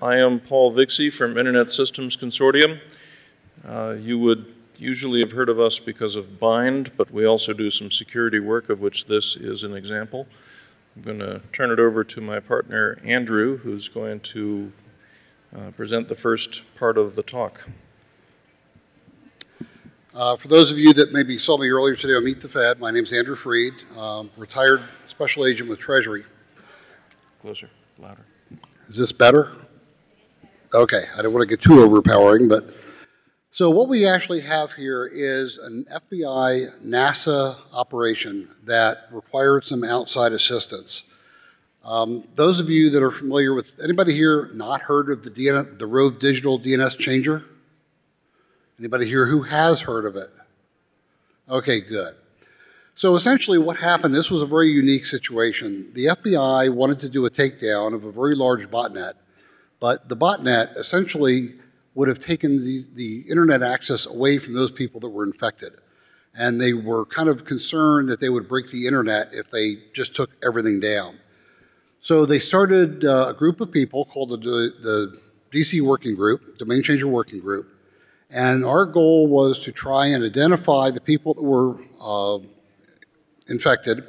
I am Paul Vixie from Internet Systems Consortium. You would usually have heard of us because of Bind, but we also do some security work, of which this is an example. I'm going to turn it over to my partner, Andrew, who's going to present the first part of the talk. For those of you that maybe saw me earlier today on Meet the Fed, my name is Andrew Freed, retired special agent with Treasury. Closer, louder. Is this better? Okay, I don't want to get too overpowering, but so what we actually have here is an FBI NASA operation that required some outside assistance. Those of you that are familiar with, anybody here not heard of the Rove Digital DNS changer? Anybody here who has heard of it? Okay, good. So essentially what happened, this was a very unique situation. The FBI wanted to do a takedown of a very large botnet, but the botnet essentially would have taken the internet access away from those people that were infected. And they were kind of concerned that they would break the internet if they just took everything down. So they started a group of people called the DC Working Group, Domain Changer Working Group. And our goal was to try and identify the people that were infected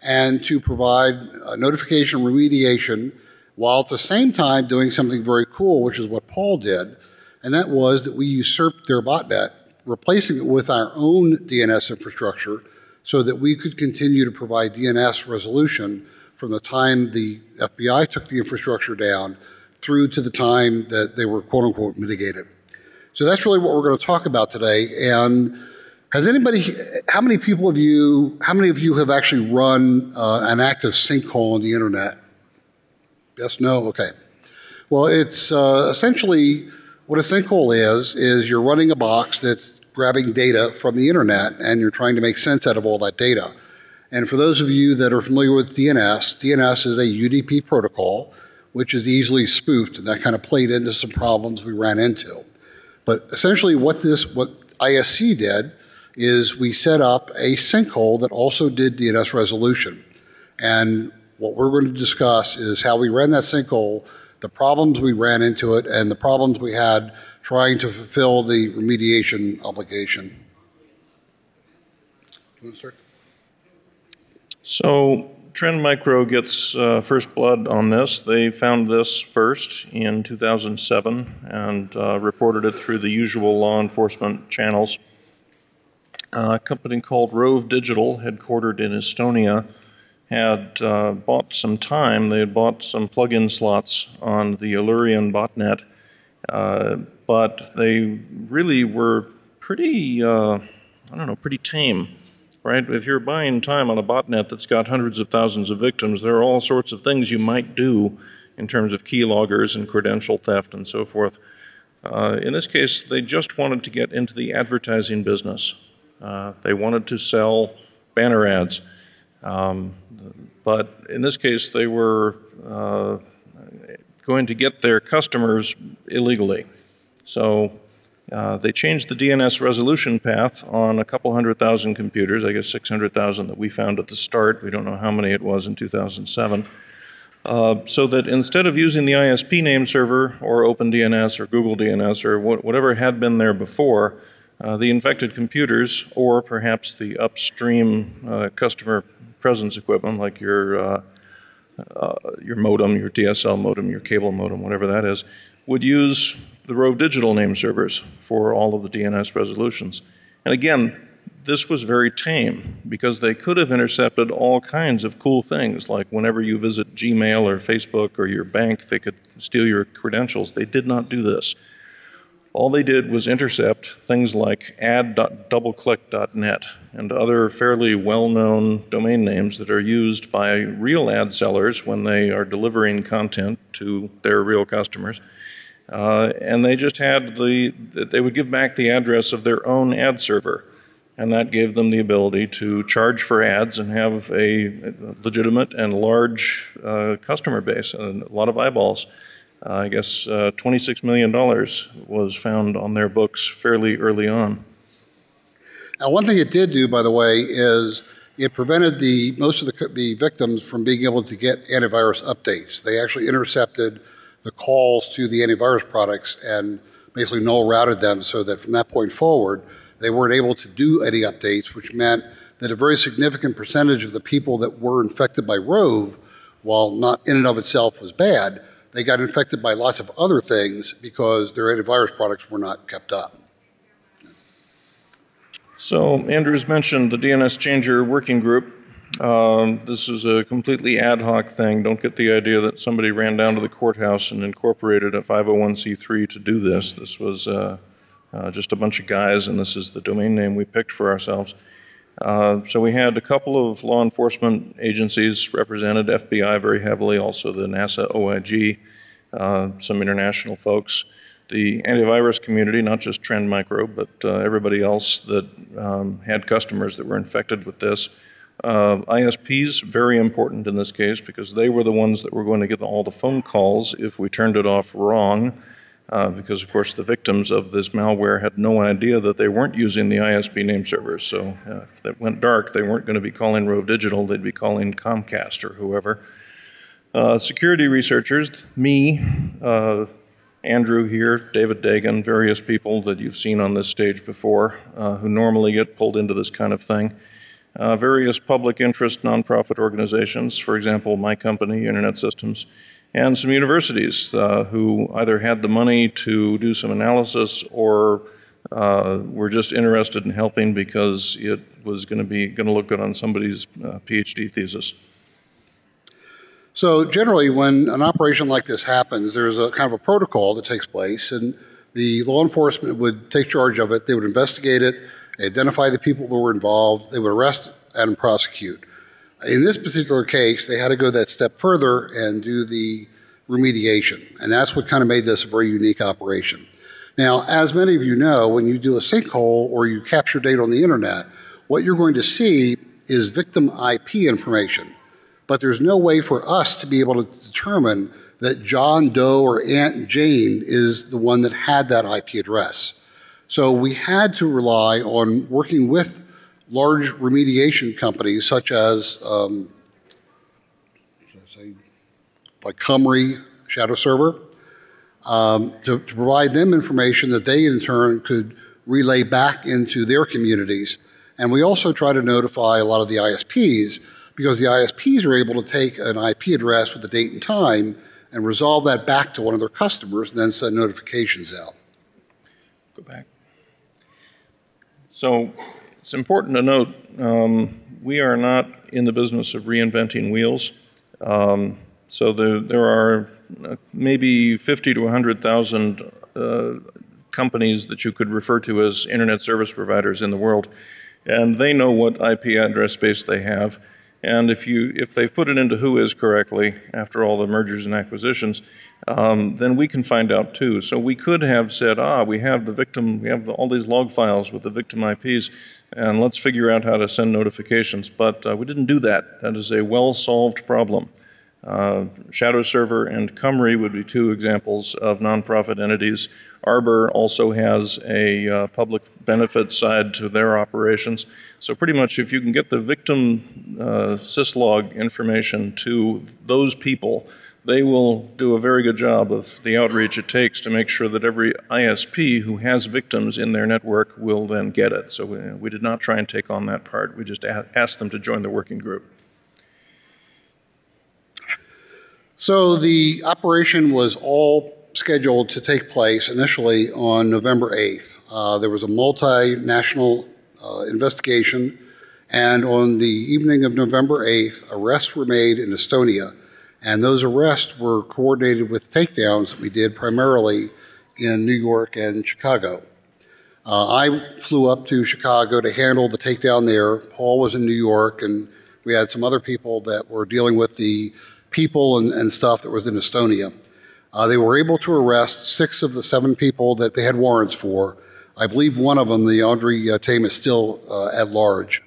and to provide notification remediation while at the same time doing something very cool, which is what Paul did, and that was that we usurped their botnet, replacing it with our own DNS infrastructure so that we could continue to provide DNS resolution from the time the FBI took the infrastructure down through to the time that they were quote-unquote mitigated. So that's really what we're going to talk about today. And has anybody, how many of you have actually run an active sinkhole on the internet? Yes, no? Okay. Well, it's essentially what a sinkhole is you're running a box that's grabbing data from the internet and you're trying to make sense out of all that data. And for those of you that are familiar with DNS, DNS is a UDP protocol, which is easily spoofed, and that kind of played into some problems we ran into. But essentially what ISC did is we set up a sinkhole that also did DNS resolution. And what we're going to discuss is how we ran that sinkhole, the problems we ran into it, and the problems we had trying to fulfill the remediation obligation. You want to start? So Trend Micro gets first blood on this. They found this first in 2007 and reported it through the usual law enforcement channels. A company called Rove Digital, headquartered in Estonia, had bought some time. They had bought some plug-in slots on the Illyrian botnet, but they really were pretty, pretty tame. Right? If you're buying time on a botnet that's got hundreds of thousands of victims, there are all sorts of things you might do in terms of keyloggers and credential theft and so forth. In this case, they just wanted to get into the advertising business. They wanted to sell banner ads. But in this case, they were going to get their customers illegally. So they changed the DNS resolution path on a couple 100,000 computers, I guess 600,000 that we found at the start. We don't know how many it was in 2007. So that instead of using the ISP name server or OpenDNS or Google DNS or whatever had been there before, the infected computers or perhaps the upstream customer presence equipment like your modem, your DSL modem, your cable modem, whatever that is, would use the Rove Digital name servers for all of the DNS resolutions. And again, this was very tame because they could have intercepted all kinds of cool things, like whenever you visit Gmail or Facebook or your bank, they could steal your credentials. They did not do this. All they did was intercept things like ad.doubleclick.net and other fairly well-known domain names that are used by real ad sellers when they are delivering content to their real customers. And they just had they would give back the address of their own ad server. And that gave them the ability to charge for ads and have a legitimate and large customer base and a lot of eyeballs. I guess $26 million was found on their books fairly early on. Now, one thing it did do, by the way, is it prevented most of the victims from being able to get antivirus updates. They actually intercepted the calls to the antivirus products and basically null routed them so that from that point forward, they weren't able to do any updates, which meant that a very significant percentage of the people that were infected by Rove, while not in and of itself was bad, they got infected by lots of other things because their antivirus products were not kept up. So Andrew's mentioned the DNS Changer Working Group. This is a completely ad hoc thing. Don't get the idea that somebody ran down to the courthouse and incorporated a 501c3 to do this. This was just a bunch of guys, and this is the domain name we picked for ourselves. So we had a couple of law enforcement agencies represented, FBI very heavily, also the NASA OIG, some international folks, the antivirus community, not just Trend Micro, but everybody else that had customers that were infected with this. ISPs, very important in this case, because they were the ones that were going to get all the phone calls if we turned it off wrong, because of course the victims of this malware had no idea that they weren't using the ISP name servers. So if it went dark, they weren't going to be calling Rove Digital, they'd be calling Comcast or whoever. Security researchers, me, Andrew here, David Dagan, various people that you've seen on this stage before who normally get pulled into this kind of thing. Various public interest nonprofit organizations, for example, my company, Internet Systems, and some universities who either had the money to do some analysis or were just interested in helping because it was going to look good on somebody's PhD thesis. So generally, when an operation like this happens, there's a kind of a protocol that takes place, and the law enforcement would take charge of it. They would investigate it, identify the people that were involved, they would arrest and prosecute. In this particular case, they had to go that step further and do the remediation, and that's what kind of made this a very unique operation. Now, as many of you know, when you do a sinkhole or you capture data on the internet, what you're going to see is victim IP information. But there's no way for us to be able to determine that John Doe or Aunt Jane is the one that had that IP address. So we had to rely on working with large remediation companies such as like Cumry, Shadow Server, to provide them information that they in turn could relay back into their communities. And we also try to notify a lot of the ISPs, because the ISPs are able to take an IP address with the date and time and resolve that back to one of their customers and then send notifications out. Go back. So it's important to note we are not in the business of reinventing wheels. So there are maybe 50 to 100,000 companies that you could refer to as internet service providers in the world, and they know what IP address space they have. And if they put it into Whois correctly after all the mergers and acquisitions, then we can find out too. So we could have said, we have the victim, we have all these log files with the victim IPs, and let's figure out how to send notifications. But we didn't do that. That is a well-solved problem. Shadow Server and Cumry would be two examples of nonprofit entities. Arbor also has a public benefit side to their operations. So pretty much if you can get the victim syslog information to those people, they will do a very good job of the outreach it takes to make sure that every ISP who has victims in their network will then get it. So we did not try and take on that part. We just asked them to join the working group. So the operation was all scheduled to take place initially on November 8th. There was a multinational investigation, and on the evening of November 8th, arrests were made in Estonia, and those arrests were coordinated with takedowns that we did primarily in New York and Chicago. I flew up to Chicago to handle the takedown there. Paul was in New York, and we had some other people that were dealing with the people and stuff that was in Estonia. They were able to arrest 6 of the 7 people that they had warrants for. I believe one of them, the Audrey Tame, is still at large.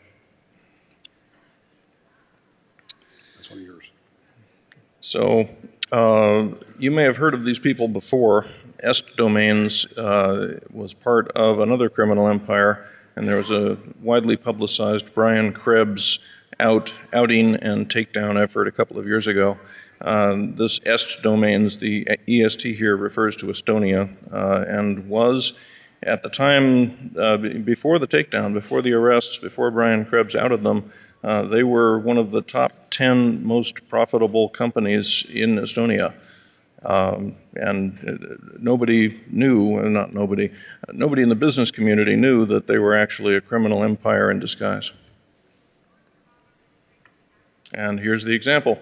That's one of yours. So you may have heard of these people before. Est Domains was part of another criminal empire, and there was a widely publicized Brian Krebs outing and takedown effort a couple of years ago. This est domains, the EST here refers to Estonia, and was at the time before the takedown, before the arrests, before Brian Krebs outed them, they were one of the top 10 most profitable companies in Estonia. And nobody knew, not nobody, nobody in the business community knew that they were actually a criminal empire in disguise. And here's the example.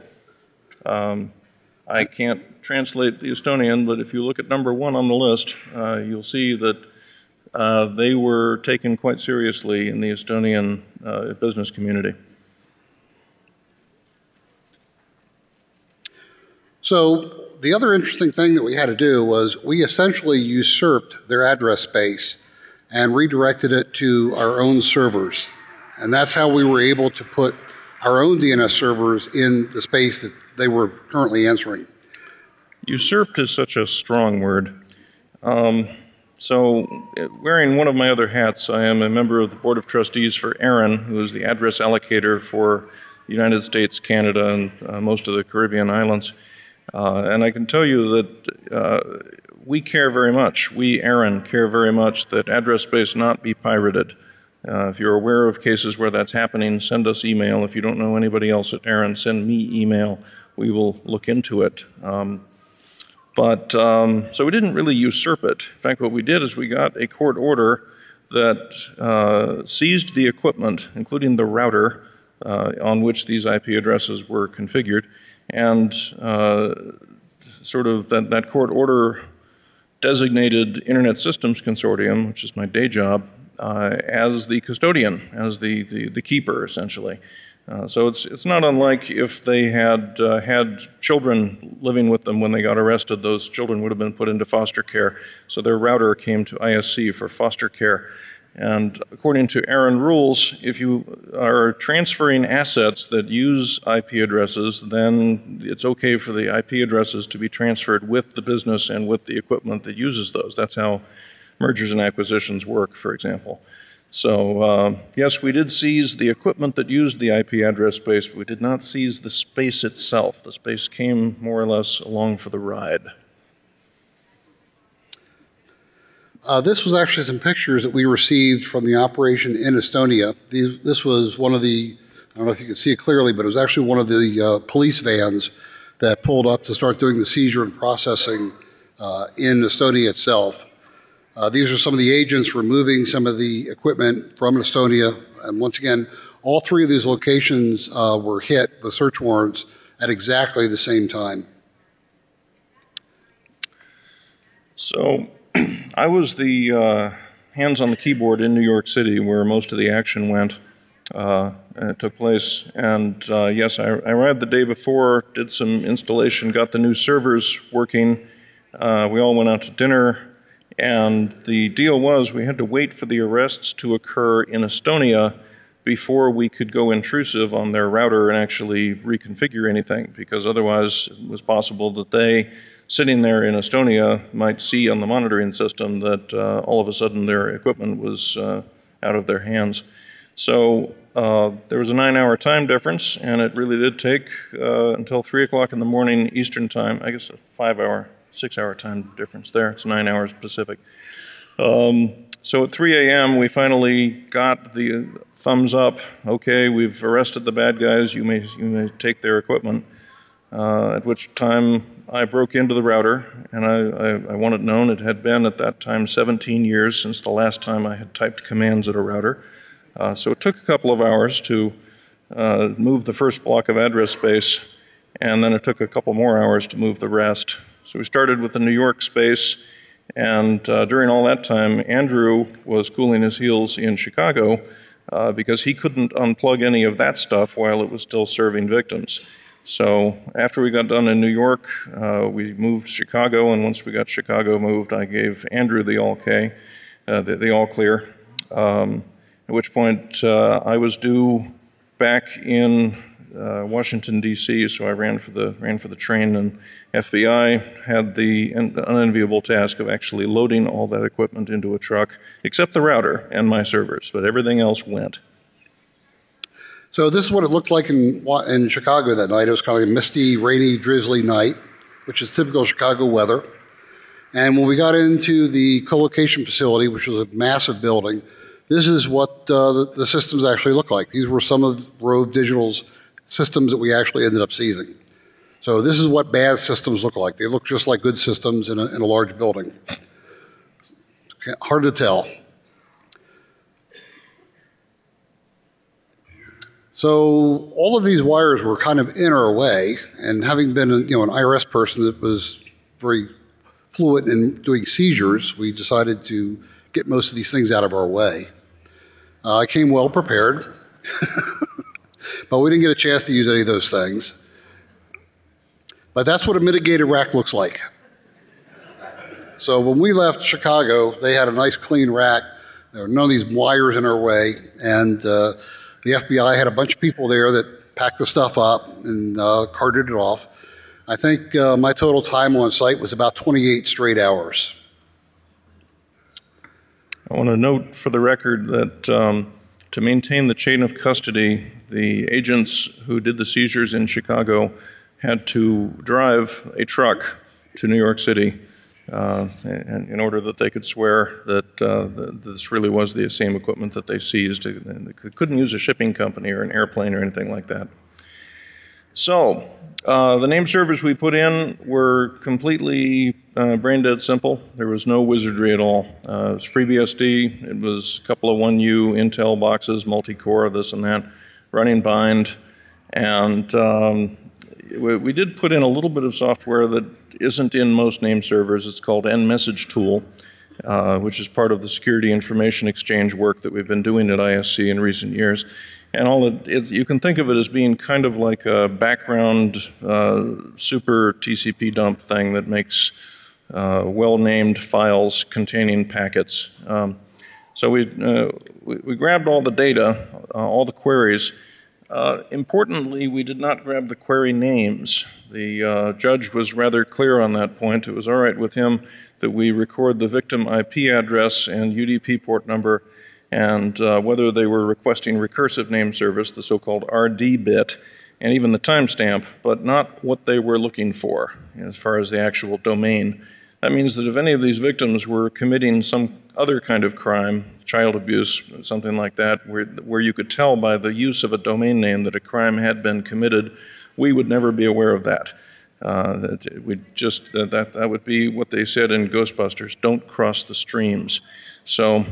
I can't translate the Estonian, but if you look at number 1 on the list, you'll see that they were taken quite seriously in the Estonian business community. So the other interesting thing that we had to do was we essentially usurped their address space and redirected it to our own servers. And that's how we were able to put our own DNS servers in the space that they were currently entering. Usurped is such a strong word. So wearing one of my other hats, I am a member of the Board of Trustees for ARIN, who is the address allocator for the United States, Canada, and most of the Caribbean islands. And I can tell you that we care very much, we, ARIN, care very much that address space not be pirated. If you're aware of cases where that's happening, send us email. If you don't know anybody else at ARIN, send me email. We will look into it. So we didn't really usurp it. In fact, what we did is we got a court order that seized the equipment, including the router on which these IP addresses were configured, and sort of that court order designated Internet Systems Consortium, which is my day job, as the custodian, as the keeper, essentially. So it's not unlike if they had had children living with them when they got arrested. Those children would have been put into foster care. So their router came to ISC for foster care. And according to ARIN rules, if you are transferring assets that use IP addresses, then it's okay for the IP addresses to be transferred with the business and with the equipment that uses those. That's how mergers and acquisitions work, for example. So yes, we did seize the equipment that used the IP address space, but we did not seize the space itself. The space came more or less along for the ride. This was actually some pictures that we received from the operation in Estonia. This was one of the, I don't know if you can see it clearly, but it was actually one of the police vans that pulled up to start doing the seizure and processing in Estonia itself. These are some of the agents removing some of the equipment from Estonia. And once again, all 3 of these locations were hit with search warrants at exactly the same time. So I was the hands on the keyboard in New York City where most of the action went, and it took place. And yes, I arrived the day before, did some installation, got the new servers working. We all went out to dinner. And the deal was we had to wait for the arrests to occur in Estonia before we could go intrusive on their router and actually reconfigure anything, because otherwise it was possible that they, sitting there in Estonia, might see on the monitoring system that all of a sudden their equipment was out of their hands. So there was a 9-hour time difference, and it really did take until 3 o'clock in the morning Eastern time, I guess a 5-hour, 6-hour time difference there. It's 9 hours Pacific. So at 3 a.m. we finally got the thumbs up. Okay, we've arrested the bad guys. You may take their equipment. At which time I broke into the router, and I want it known it had been at that time 17 years since the last time I had typed commands at a router. So it took a couple of hours to move the first block of address space, and then it took a couple more hours to move the rest. So we started with the New York space, and during all that time, Andrew was cooling his heels in Chicago because he couldn't unplug any of that stuff while it was still serving victims. So after we got done in New York, we moved Chicago, and once we got Chicago moved, I gave Andrew the all-K, the all-clear, at which point I was due back in Washington, D.C., so I ran for the train, and FBI had the unenviable task of actually loading all that equipment into a truck, except the router and my servers, but everything else went. So this is what it looked like in Chicago that night. It was kind of a misty, rainy, drizzly night, which is typical Chicago weather. And when we got into the co-location facility, which was a massive building, this is what the systems actually look like. These were some of Rove Digital's systems that we actually ended up seizing. So this is what bad systems look like. They look just like good systems in a large building. Hard to tell. So all of these wires were kind of in our way, and having been an IRS person that was very fluent in doing seizures, we decided to get most of these things out of our way. I came well prepared, but we didn't get a chance to use any of those things. But that's what a mitigated rack looks like. So when we left Chicago, they had a nice clean rack. There were none of these wires in our way, and the FBI had a bunch of people there that packed the stuff up and carted it off. I think my total time on site was about 28 straight hours. I want to note for the record that to maintain the chain of custody, the agents who did the seizures in Chicago had to drive a truck to New York City in order that they could swear that this really was the same equipment that they seized. They couldn't use a shipping company or an airplane or anything like that. So the name servers we put in were completely brain dead simple. There was no wizardry at all. It was FreeBSD. It was a couple of 1U Intel boxes, multi-core, this and that, running bind. And we did put in a little bit of software that isn't in most name servers. It's called nMessage Tool, which is part of the security information exchange work that we've been doing at ISC in recent years. And you can think of it as being kind of like a background super TCP dump thing that makes well-named files containing packets. So we grabbed all the data, all the queries. Importantly, we did not grab the query names. The judge was rather clear on that point. It was all right with him that we record the victim IP address and UDP port number and whether they were requesting recursive name service, the so-called RD bit, and even the timestamp, but not what they were looking for as far as the actual domain. That means that if any of these victims were committing some other kind of crime, child abuse, something like that, where you could tell by the use of a domain name that a crime had been committed, we would never be aware of that. That would be what they said in Ghostbusters, don't cross the streams. So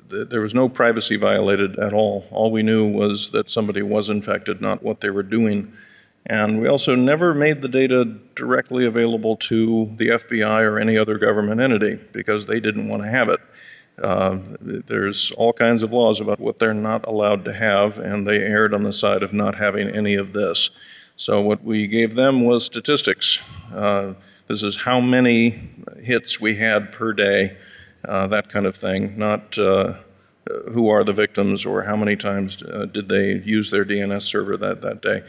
there was no privacy violated at all. All we knew was that somebody was infected, not what they were doing. And we also never made the data directly available to the FBI or any other government entity because they didn't want to have it. There's all kinds of laws about what they're not allowed to have, and they erred on the side of not having any of this. So what we gave them was statistics. This is how many hits we had per day, that kind of thing, not who are the victims or how many times did they use their DNS server that day.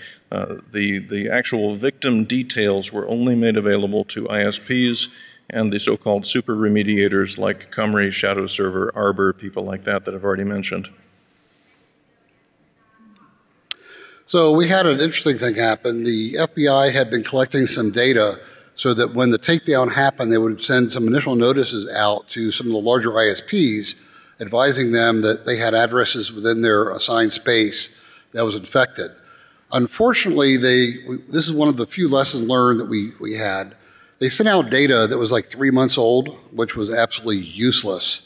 The actual victim details were only made available to ISPs and the so-called super remediators like Cumry, Shadow Server, Arbor, people like that I've already mentioned. So we had an interesting thing happen. The FBI had been collecting some data so that when the takedown happened, they would send some initial notices out to some of the larger ISPs advising them that they had addresses within their assigned space that was infected. Unfortunately, this is one of the few lessons learned that we had. They sent out data that was like 3 months old, which was absolutely useless.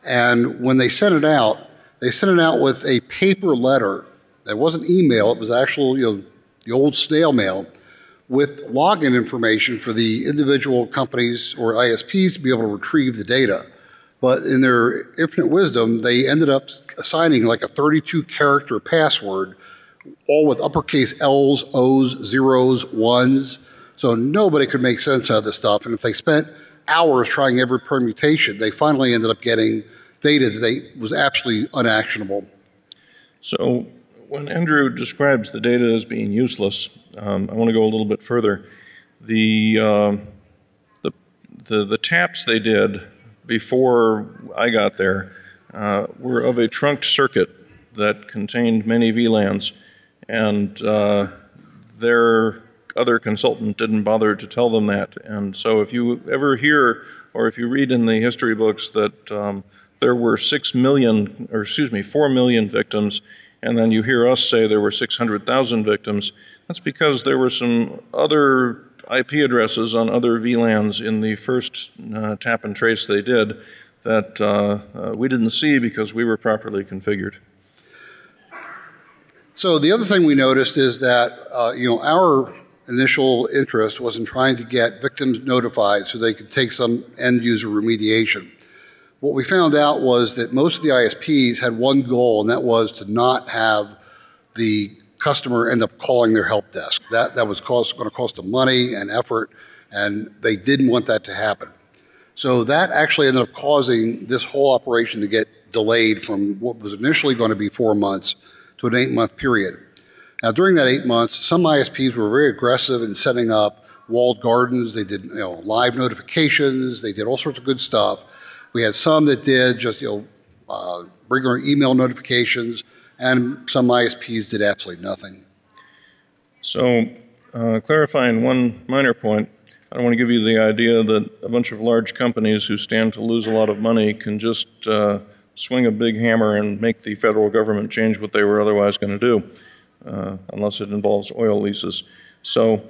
And when they sent it out with a paper letter. That wasn't email, it was actual, the old snail mail with login information for the individual companies or ISPs to be able to retrieve the data. But in their infinite wisdom, they ended up assigning like a 32-character password, all with uppercase L's, O's, zeros, ones. So nobody could make sense out of this stuff. And if they spent hours trying every permutation, they finally ended up getting data that was absolutely unactionable. So when Andrew describes the data as being useless, I want to go a little bit further. The taps they did before I got there were of a trunked circuit. that contained many VLANs, and their other consultant didn't bother to tell them that. And so if you ever hear, or if you read in the history books that there were 4 million victims, and then you hear us say there were 600,000 victims, that's because there were some other IP addresses on other VLANs in the first tap and trace they did that we didn't see because we were properly configured. So the other thing we noticed is that our initial interest was in trying to get victims notified so they could take some end user remediation. What we found out was that most of the ISPs had one goal, and that was to not have the customer end up calling their help desk. That was going to cost them money and effort, and they didn't want that to happen. So that actually ended up causing this whole operation to get delayed from what was initially going to be 4 months to an 8-month period. Now, during that 8 months, some ISPs were very aggressive in setting up walled gardens. They did live notifications. They did all sorts of good stuff. We had some that did just regular email notifications, and some ISPs did absolutely nothing. So, clarifying one minor point, I don't want to give you the idea that a bunch of large companies who stand to lose a lot of money can just swing a big hammer and make the federal government change what they were otherwise going to do, unless it involves oil leases. So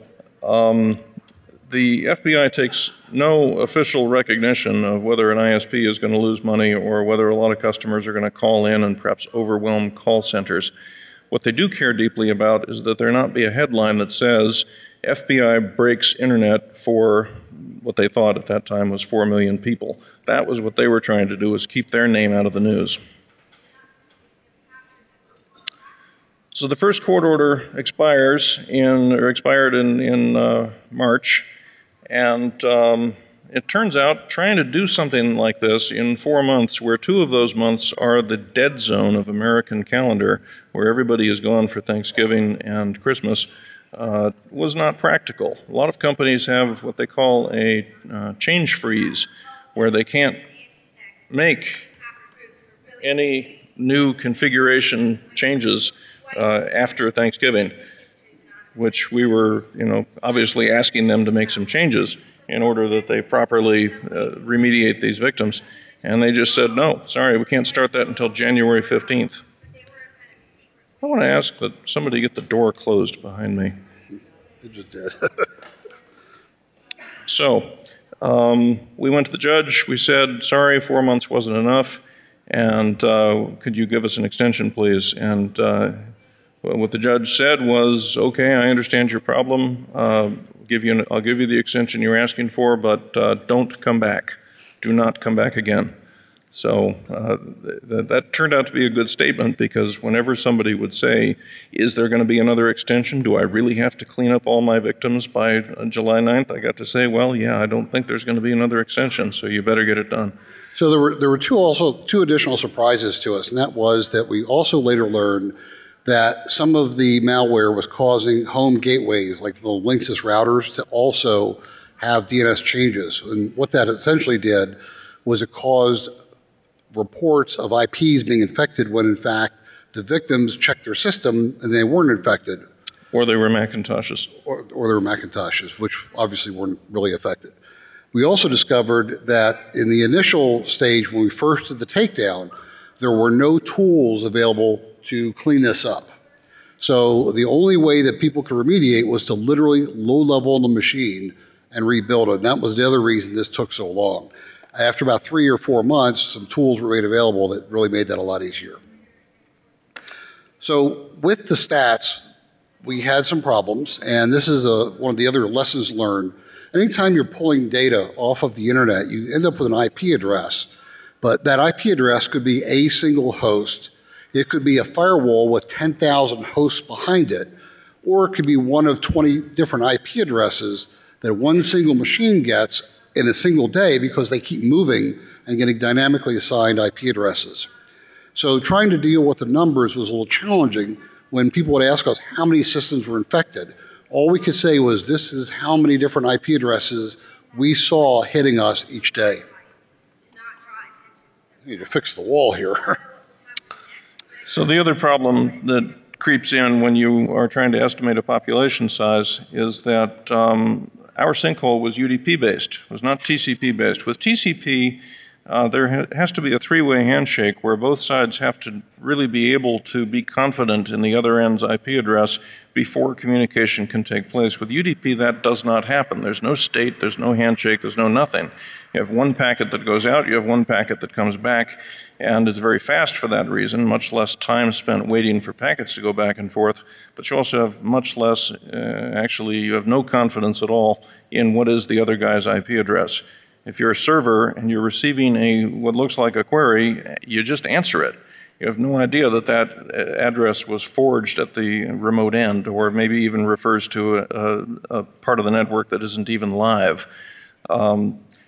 the FBI takes no official recognition of whether an ISP is going to lose money or whether a lot of customers are going to call in and perhaps overwhelm call centers. What they do care deeply about is that there not be a headline that says FBI breaks internet for what they thought at that time was 4 million people. That was what they were trying to do, was keep their name out of the news. So the first court order expired in March, and it turns out trying to do something like this in 4 months, where 2 of those months are the dead zone of American calendar, where everybody is gone for Thanksgiving and Christmas, was not practical. A lot of companies have what they call a change freeze, where they can't make any new configuration changes after Thanksgiving, which we were, obviously asking them to make some changes in order that they properly remediate these victims. And they just said, no, sorry, we can't start that until January 15th. I want to ask that somebody get the door closed behind me. You just did. So we went to the judge. We said, sorry, 4 months wasn't enough, and could you give us an extension, please? And what the judge said was, okay, I understand your problem. I'll give you the extension you're asking for, but don't come back. Do not come back again. So that turned out to be a good statement, because whenever somebody would say, is there going to be another extension? Do I really have to clean up all my victims by July 9th? I got to say, well, yeah, I don't think there's going to be another extension, so you better get it done. So there were two additional surprises to us, and that was that we also later learned that some of the malware was causing home gateways, like the Linksys routers, to also have DNS changes. And what that essentially did was it caused reports of IPs being infected when, in fact, the victims checked their system and they weren't infected. Or they were Macintoshes. Or they were Macintoshes, which obviously weren't really affected. We also discovered that in the initial stage, when we first did the takedown, there were no tools available to clean this up. So the only way that people could remediate was to literally low-level the machine and rebuild it. And that was the other reason this took so long. After about 3 or 4 months, some tools were made available that really made that a lot easier. So with the stats, we had some problems, and this is one of the other lessons learned. Anytime you're pulling data off of the internet, you end up with an IP address, but that IP address could be a single host. It could be a firewall with 10,000 hosts behind it, or it could be one of 20 different IP addresses that one single machine gets in a single day because they keep moving and getting dynamically assigned IP addresses. So trying to deal with the numbers was a little challenging when people would ask us how many systems were infected. All we could say was, this is how many different IP addresses we saw hitting us each day. I need to fix the wall here. So the other problem that creeps in when you are trying to estimate a population size is that our sinkhole was UDP-based, was not TCP-based. With TCP, there has to be a three-way handshake where both sides have to really be able to be confident in the other end's IP address before communication can take place. With UDP, that does not happen. There's no state, there's no handshake, there's no nothing. You have one packet that goes out, you have one packet that comes back, and it's very fast for that reason, much less time spent waiting for packets to go back and forth, but you also have much less, actually, you have no confidence at all in what is the other guy's IP address. If you're a server and you're receiving what looks like a query, you just answer it. You have no idea that that address was forged at the remote end, or maybe even refers to a part of the network that isn't even live.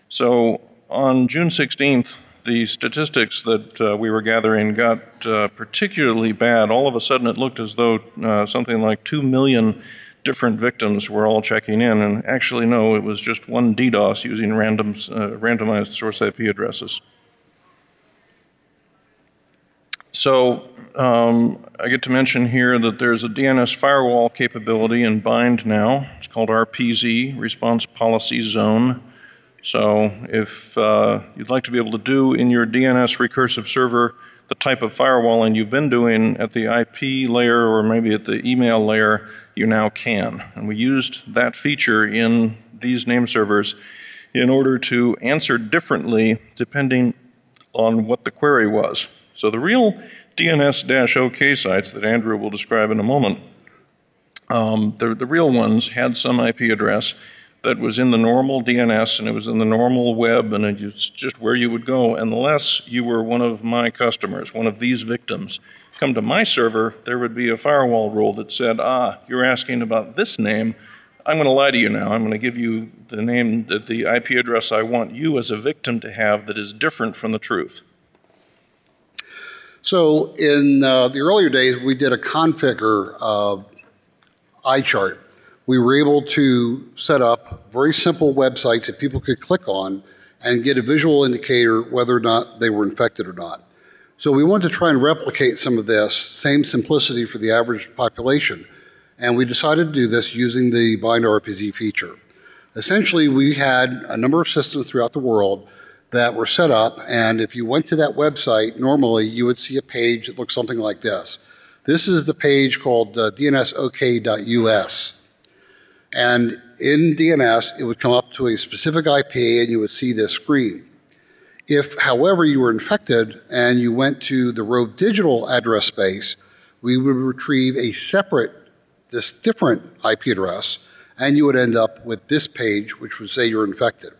So on June 16th, the statistics that we were gathering got particularly bad. All of a sudden it looked as though something like 2 million different victims were all checking in, and actually no, it was just one DDoS using randomized source IP addresses. So I get to mention here that there's a DNS firewall capability in Bind now. It's called RPZ, Response Policy Zone. So if you'd like to be able to do in your DNS recursive server the type of firewalling you've been doing at the IP layer or maybe at the email layer, you now can. And we used that feature in these name servers in order to answer differently depending on what the query was. So the real DNS-OK sites that Andrew will describe in a moment, the real ones had some IP address that was in the normal DNS and it was in the normal web and it's just where you would go unless you were one of my customers, one of these victims. Come to my server, there would be a firewall rule that said, you're asking about this name, I'm going to lie to you now. I'm going to give you the name, the IP address I want you as a victim to have that is different from the truth. So in the earlier days, we did a configure eye chart. We were able to set up very simple websites that people could click on and get a visual indicator whether or not they were infected or not. So we wanted to try and replicate some of this, same simplicity for the average population. And we decided to do this using the Bind RPZ feature. Essentially, we had a number of systems throughout the world that were set up, and if you went to that website, normally you would see a page that looks something like this. This is the page called dnsok.us. And in DNS, it would come up to a specific IP and you would see this screen. If, however, you were infected and you went to the Rove Digital address space, we would retrieve a separate, this different IP address, and you would end up with this page, which would say you're infected.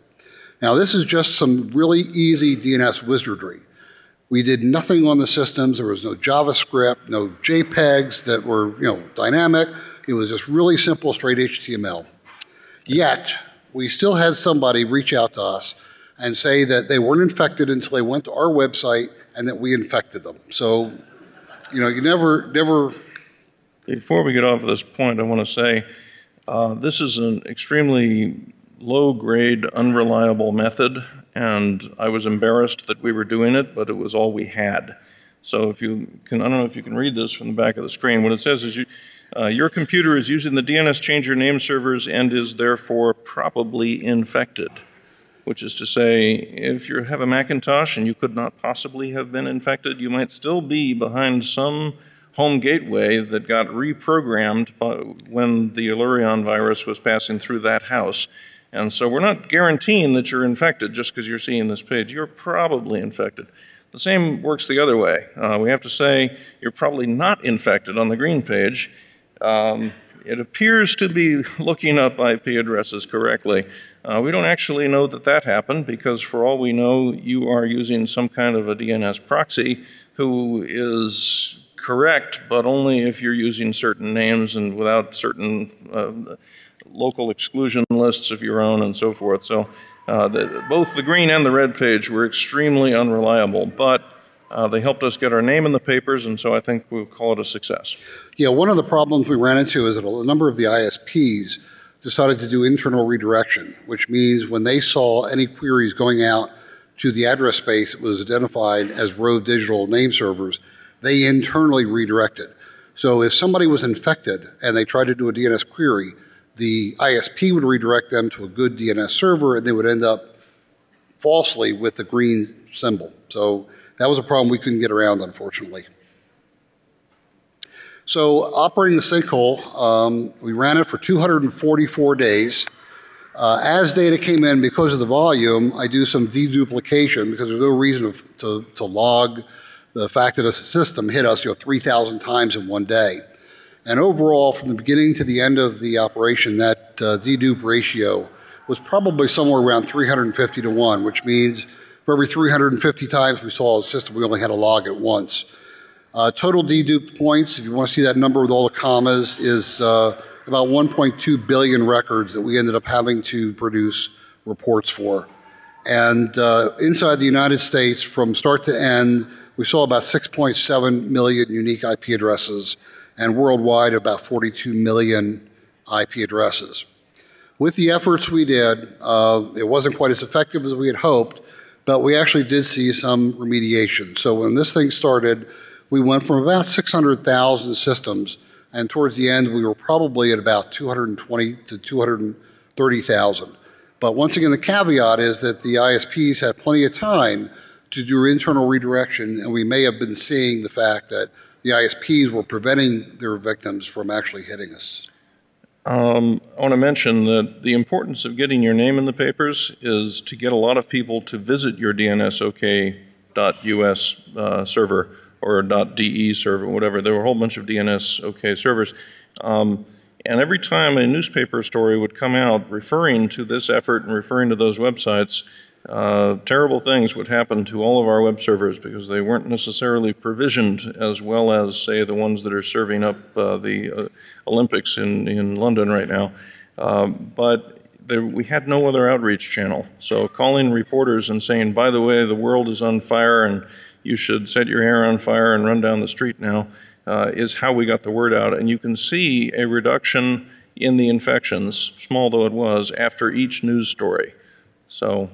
Now, this is just some really easy DNS wizardry. We did nothing on the systems. There was no JavaScript, no JPEGs that were, dynamic. It was just really simple, straight HTML. Yet, we still had somebody reach out to us and say that they weren't infected until they went to our website and that we infected them. So, you never... Before we get off of this point, I want to say this is an extremely low-grade, unreliable method, and I was embarrassed that we were doing it, but it was all we had. So if you can, I don't know if you can read this from the back of the screen. What it says is your computer is using the DNS changer name servers and is therefore probably infected, which is to say, if you have a Macintosh and you could not possibly have been infected, you might still be behind some home gateway that got reprogrammed when the Allurion virus was passing through that house. And so we're not guaranteeing that you're infected just because you're seeing this page. You're probably infected. The same works the other way. We have to say you're probably not infected on the green page. It appears to be looking up IP addresses correctly. We don't actually know that that happened because for all we know, you are using some kind of a DNS proxy who is correct, but only if you're using certain names and without certain local exclusion lists of your own and so forth. So both the green and the red page were extremely unreliable, but they helped us get our name in the papers, and so I think we'll call it a success. Yeah, one of the problems we ran into is that a number of the ISPs decided to do internal redirection, which means when they saw any queries going out to the address space that was identified as Rove Digital name servers, they internally redirected. So if somebody was infected and they tried to do a DNS query, the ISP would redirect them to a good DNS server, and they would end up falsely with the green symbol. So that was a problem we couldn't get around, unfortunately. So operating the sinkhole, we ran it for 244 days. As data came in, because of the volume, I do some deduplication because there's no reason to log the fact that a system hit us 3,000 times in one day. And overall, from the beginning to the end of the operation, that dedupe ratio was probably somewhere around 350 to 1, which means for every 350 times we saw a system, we only had to log it once. Total dedupe points, if you want to see that number with all the commas, is about 1.2 billion records that we ended up having to produce reports for. And inside the United States, from start to end, we saw about 6.7 million unique IP addresses, and worldwide about 42 million IP addresses. With the efforts we did, it wasn't quite as effective as we had hoped, but we actually did see some remediation. So when this thing started, we went from about 600,000 systems, and towards the end, we were probably at about 220 to 230,000. But once again, the caveat is that the ISPs had plenty of time to do internal redirection, and we may have been seeing the fact that the ISPs were preventing their victims from actually hitting us. I want to mention that the importance of getting your name in the papers is to get a lot of people to visit your DNSOK.US server or .de server, whatever. There were a whole bunch of DNSOK servers. And every time a newspaper story would come out referring to this effort and referring to those websites, terrible things would happen to all of our web servers because they weren't necessarily provisioned as well as, say, the ones that are serving up the Olympics in London right now. But we had no other outreach channel. So calling reporters and saying, by the way, the world is on fire and you should set your hair on fire and run down the street now, is how we got the word out. And you can see a reduction in the infections, small though it was, after each news story. So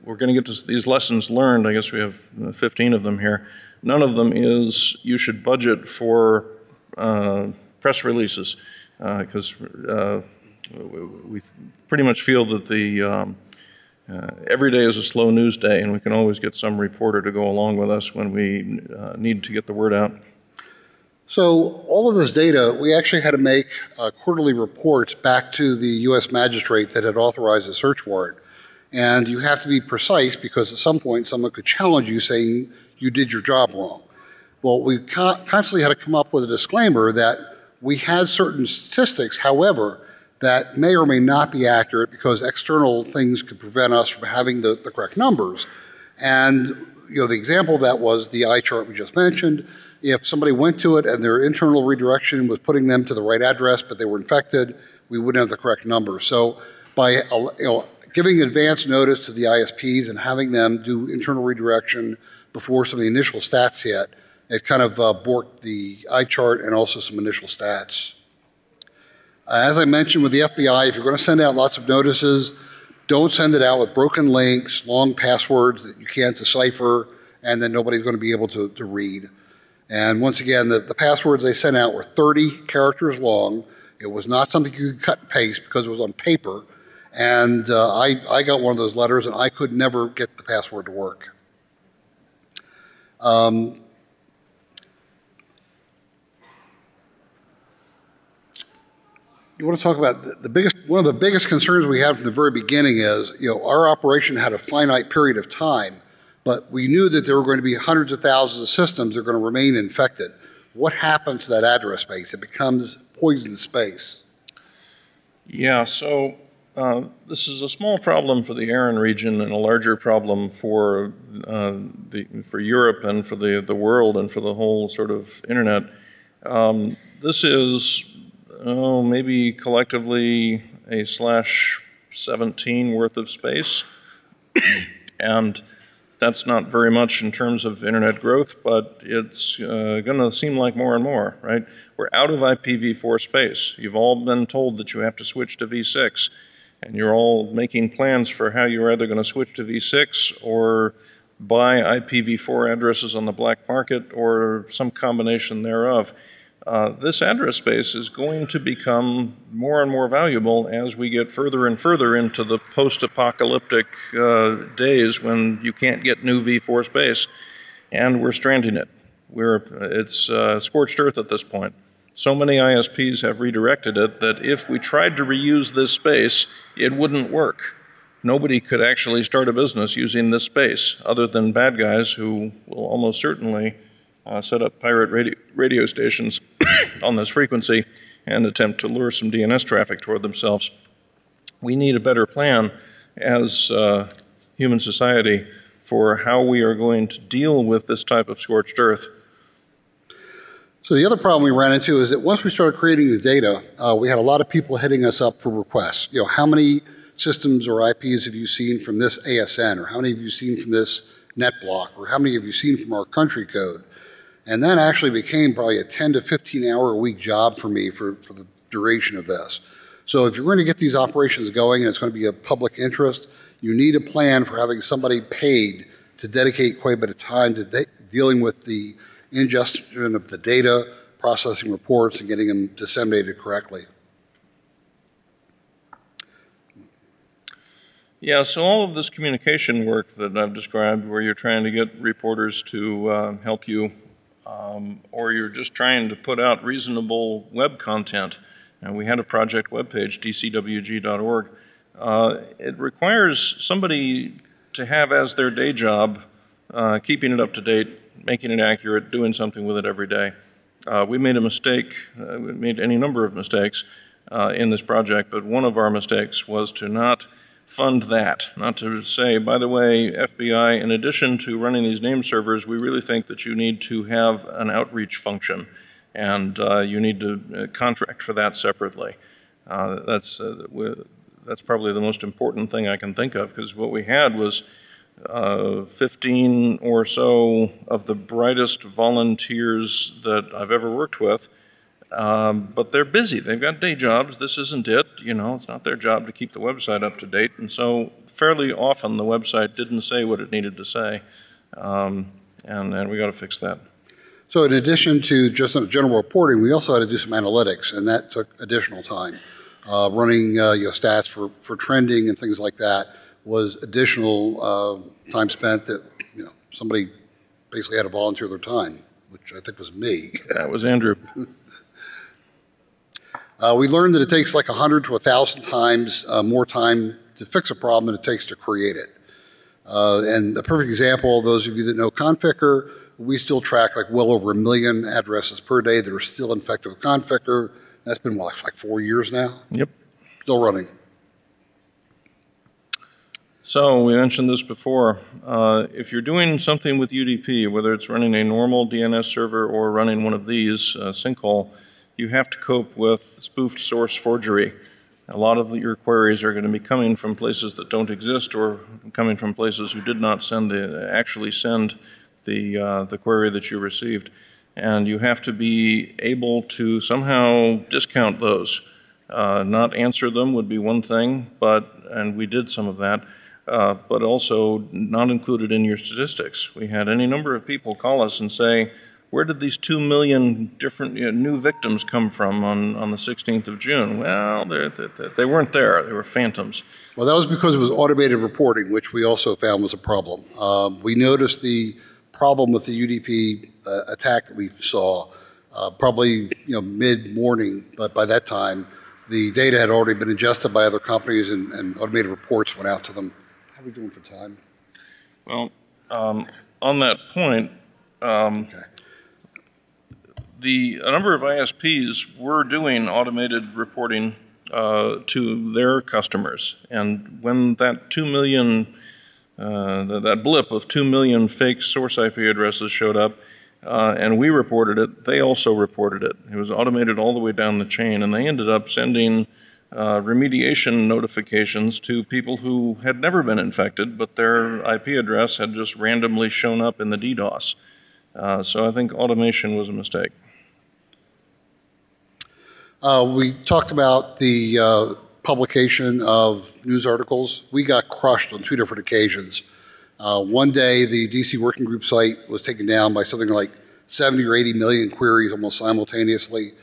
we're going to get to these lessons learned. I guess we have 15 of them here. None of them is you should budget for press releases because we pretty much feel that the every day is a slow news day, and we can always get some reporter to go along with us when we need to get the word out. So all of this data, we actually had to make quarterly reports back to the U.S. magistrate that had authorized the search warrant. And you have to be precise because at some point someone could challenge you saying you did your job wrong. Well, we constantly had to come up with a disclaimer that we had certain statistics, however, that may or may not be accurate because external things could prevent us from having the correct numbers. And the example of that was the eye chart we just mentioned. If somebody went to it and their internal redirection was putting them to the right address, but they were infected, we wouldn't have the correct number. So by giving advance notice to the ISPs and having them do internal redirection before some of the initial stats hit, it kind of borked the eye chart and also some initial stats. As I mentioned with the FBI, if you're going to send out lots of notices, don't send it out with broken links, long passwords that you can't decipher, and then nobody's going to be able to read. And once again, the passwords they sent out were 30 characters long. It was not something you could cut and paste because it was on paper. And I got one of those letters, and I could never get the password to work. You want to talk about one of the biggest concerns we had from the very beginning is, our operation had a finite period of time, but we knew that there were going to be hundreds of thousands of systems that are going to remain infected. What happens to that address space? It becomes poisoned space. Yeah, so this is a small problem for the Aran region and a larger problem for Europe and for the world and for the whole sort of internet. This is maybe collectively a /17 worth of space, and that's not very much in terms of internet growth, but it's going to seem like more and more, right? We're out of IPv4 space. You've all been told that you have to switch to v6, and you're all making plans for how you're either going to switch to v6 or buy IPv4 addresses on the black market or some combination thereof. This address space is going to become more and more valuable as we get further and further into the post-apocalyptic days when you can't get new V4 space, and we're stranding it. It's scorched earth at this point. So many ISPs have redirected it that if we tried to reuse this space, it wouldn't work. Nobody could actually start a business using this space other than bad guys who will almost certainly set up pirate radio stations on this frequency and attempt to lure some DNS traffic toward themselves. We need a better plan as human society for how we are going to deal with this type of scorched earth. So the other problem we ran into is that once we started creating the data, we had a lot of people hitting us up for requests. You know, how many systems or IPs have you seen from this ASN, or how many have you seen from this net block, or how many have you seen from our country code? And that actually became probably a 10 to 15 hour a week job for me for the duration of this. So if you're going to get these operations going and it's going to be of public interest, you need a plan for having somebody paid to dedicate quite a bit of time to dealing with the ingestion of the data, processing reports, and getting them disseminated correctly. Yeah, so all of this communication work that I've described, where you're trying to get reporters to help you, or you're just trying to put out reasonable web content, and we had a project webpage, DCWG.org, it requires somebody to have as their day job keeping it up to date, making it accurate, doing something with it every day. We made a mistake, we made any number of mistakes in this project, but one of our mistakes was to not fund that, not to say, by the way, FBI, in addition to running these name servers, we really think that you need to have an outreach function, and you need to contract for that separately. That's probably the most important thing I can think of, because what we had was 15 or so of the brightest volunteers that I've ever worked with, but they're busy. They've got day jobs. This isn't it. You know, it's not their job to keep the website up to date. And so fairly often the website didn't say what it needed to say, and we got to fix that. So in addition to just general reporting, we also had to do some analytics, and that took additional time. Running stats for trending and things like that was additional time spent that somebody basically had to volunteer their time, which I think was me. That was Andrew. We learned that it takes like 100 to 1,000 times more time to fix a problem than it takes to create it. And a perfect example, those of you that know Conficker, we still track like well over 1 million addresses per day that are still infected with Conficker. That's been what, like 4 years now? Yep. Still running. So we mentioned this before. If you're doing something with UDP, whether it's running a normal DNS server or running one of these, Sinkhole, you have to cope with spoofed source forgery. A lot of your queries are going to be coming from places that don't exist, or coming from places who did not actually send the query that you received. And you have to be able to somehow discount those. Not answer them would be one thing, and we did some of that, but also not included in your statistics. We had any number of people call us and say, where did these 2 million different new victims come from on the 16th of June? Well, they weren't there. They were phantoms. Well, that was because it was automated reporting, which we also found was a problem. We noticed the problem with the UDP attack that we saw probably mid-morning, but by that time, the data had already been ingested by other companies and automated reports went out to them. How are we doing for time? Well, on that point, okay. A number of ISPs were doing automated reporting to their customers, and when that 2 million, that blip of 2 million fake source IP addresses showed up, and we reported it, they also reported it. It was automated all the way down the chain, and they ended up sending remediation notifications to people who had never been infected, but their IP address had just randomly shown up in the DDoS. So I think automation was a mistake. We talked about the publication of news articles. We got crushed on 2 different occasions One day, the DC Working Group site was taken down by something like 70 or 80 million queries almost simultaneously.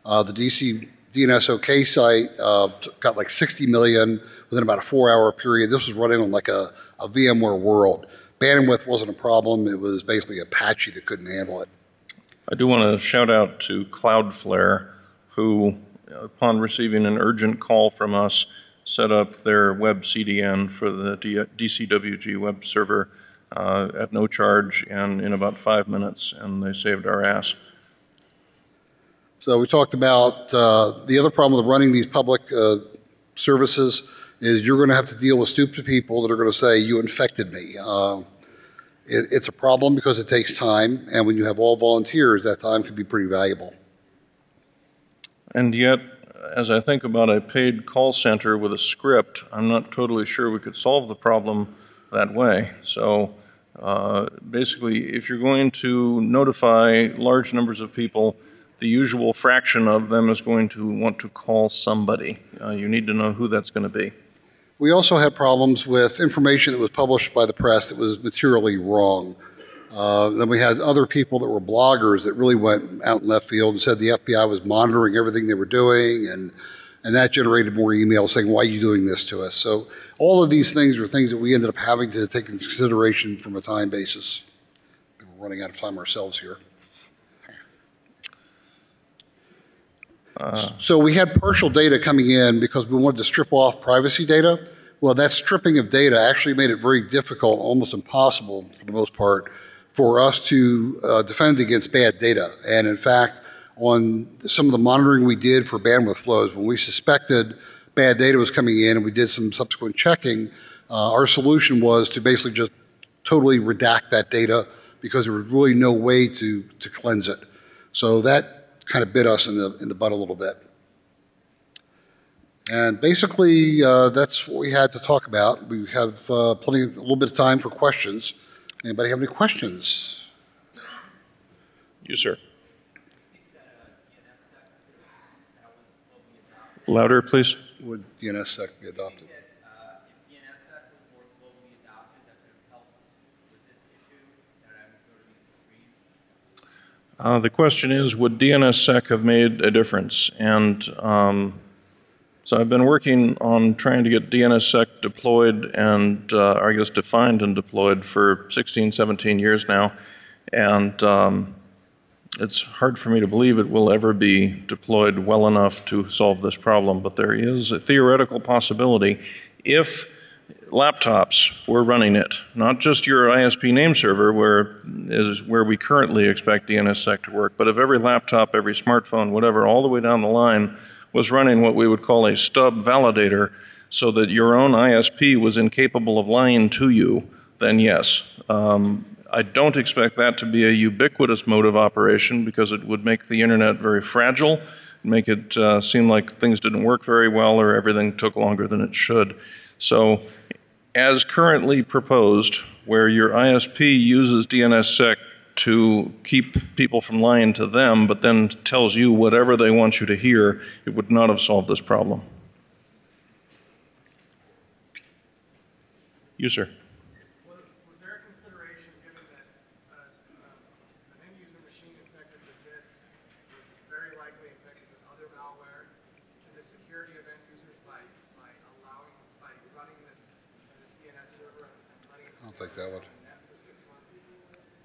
The DC DNS OK site got like 60 million within about a 4-hour period. This was running on like a VMware world. Bandwidth wasn't a problem. It was basically Apache that couldn't handle it. I do want to shout out to Cloudflare, who, upon receiving an urgent call from us, set up their web CDN for the DCWG web server at no charge and in about 5 minutes, and they saved our ass. So we talked about the other problem with running these public services is you're going to have to deal with stupid people that are going to say, you infected me. It's a problem because it takes time, and when you have all volunteers, that time can be pretty valuable. And yet, as I think about a paid call center with a script, I'm not totally sure we could solve the problem that way. So basically, if you're going to notify large numbers of people, the usual fraction of them is going to want to call somebody. You need to know who that's going to be. We also had problems with information that was published by the press that was materially wrong. Then we had other people that were bloggers that really went out in left field and said the FBI was monitoring everything they were doing, and that generated more emails saying, why are you doing this to us? So all of these things are things that we ended up having to take into consideration from a time basis. We're running out of time ourselves here. So we had partial data coming in because we wanted to strip off privacy data. Well, that stripping of data actually made it very difficult, almost impossible for the most part, for us to defend against bad data. And in fact, on some of the monitoring we did for bandwidth flows, when we suspected bad data was coming in and we did some subsequent checking, our solution was to basically just totally redact that data because there was really no way to cleanse it. So that kind of bit us in the butt a little bit. And basically, that's what we had to talk about. We have a little bit of time for questions. Anybody have any questions? You, sir. Louder, please. Would DNSSEC be adopted? The question is, would DNSSEC have made a difference? And so I've been working on trying to get DNSSEC deployed and, I guess, defined and deployed for 16, 17 years now. And it's hard for me to believe it will ever be deployed well enough to solve this problem. But there is a theoretical possibility if laptops were running it, not just your ISP name server, where we currently expect DNSSEC to work, but if every laptop, every smartphone, whatever, all the way down the line was running what we would call a stub validator so that your own ISP was incapable of lying to you, then yes. I don't expect that to be a ubiquitous mode of operation because it would make the internet very fragile, make it seem like things didn't work very well or everything took longer than it should. So as currently proposed, where your ISP uses DNSSEC to keep people from lying to them, but then tells you whatever they want you to hear, it would not have solved this problem. You, sir. Was there a consideration given that an end-user machine infected with this is very likely infected with other malware, to the security of end users by running this DNS server and letting it I'll take that one. for 6 months?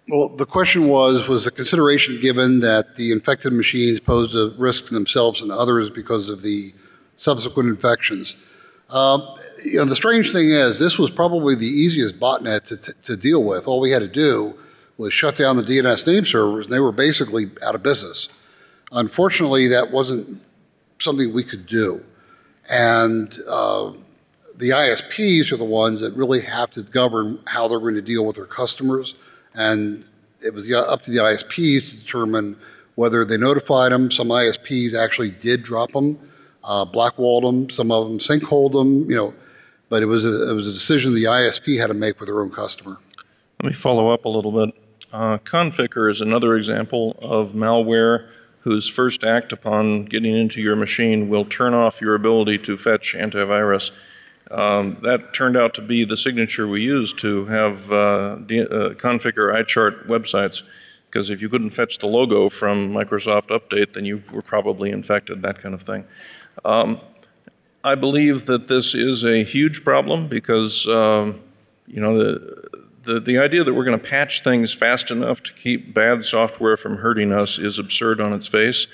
Well, the question was the consideration given that the infected machines posed a risk to themselves and others because of the subsequent infections? The strange thing is, this was probably the easiest botnet to deal with. All we had to do was shut down the DNS name servers, and they were basically out of business. Unfortunately, that wasn't something we could do. And the ISPs are the ones that really have to govern how they're going to deal with their customers. And it was up to the ISPs to determine whether they notified them. Some ISPs actually did drop them, blackwalled them. Some of them sinkholed them, But it was a decision the ISP had to make with their own customer. Let me follow up a little bit. Conficker is another example of malware whose first act upon getting into your machine will turn off your ability to fetch antivirus. That turned out to be the signature we used to have configure iChart websites, because if you couldn't fetch the logo from Microsoft Update, then you were probably infected, that kind of thing. I believe that this is a huge problem because, you know, the idea that we're going to patch things fast enough to keep bad software from hurting us is absurd on its face,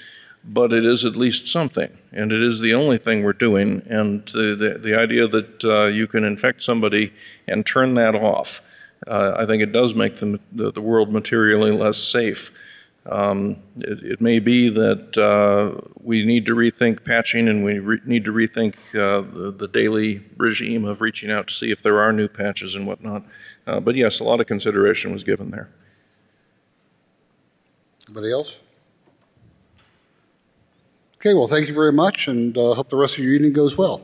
but it is at least something, and it is the only thing we're doing. And the idea that you can infect somebody and turn that off, I think it does make the world materially less safe. It may be that we need to rethink patching, and we need to rethink the daily regime of reaching out to see if there are new patches and whatnot. But yes, a lot of consideration was given there. Anybody else? Okay, well, thank you very much, and hope the rest of your evening goes well.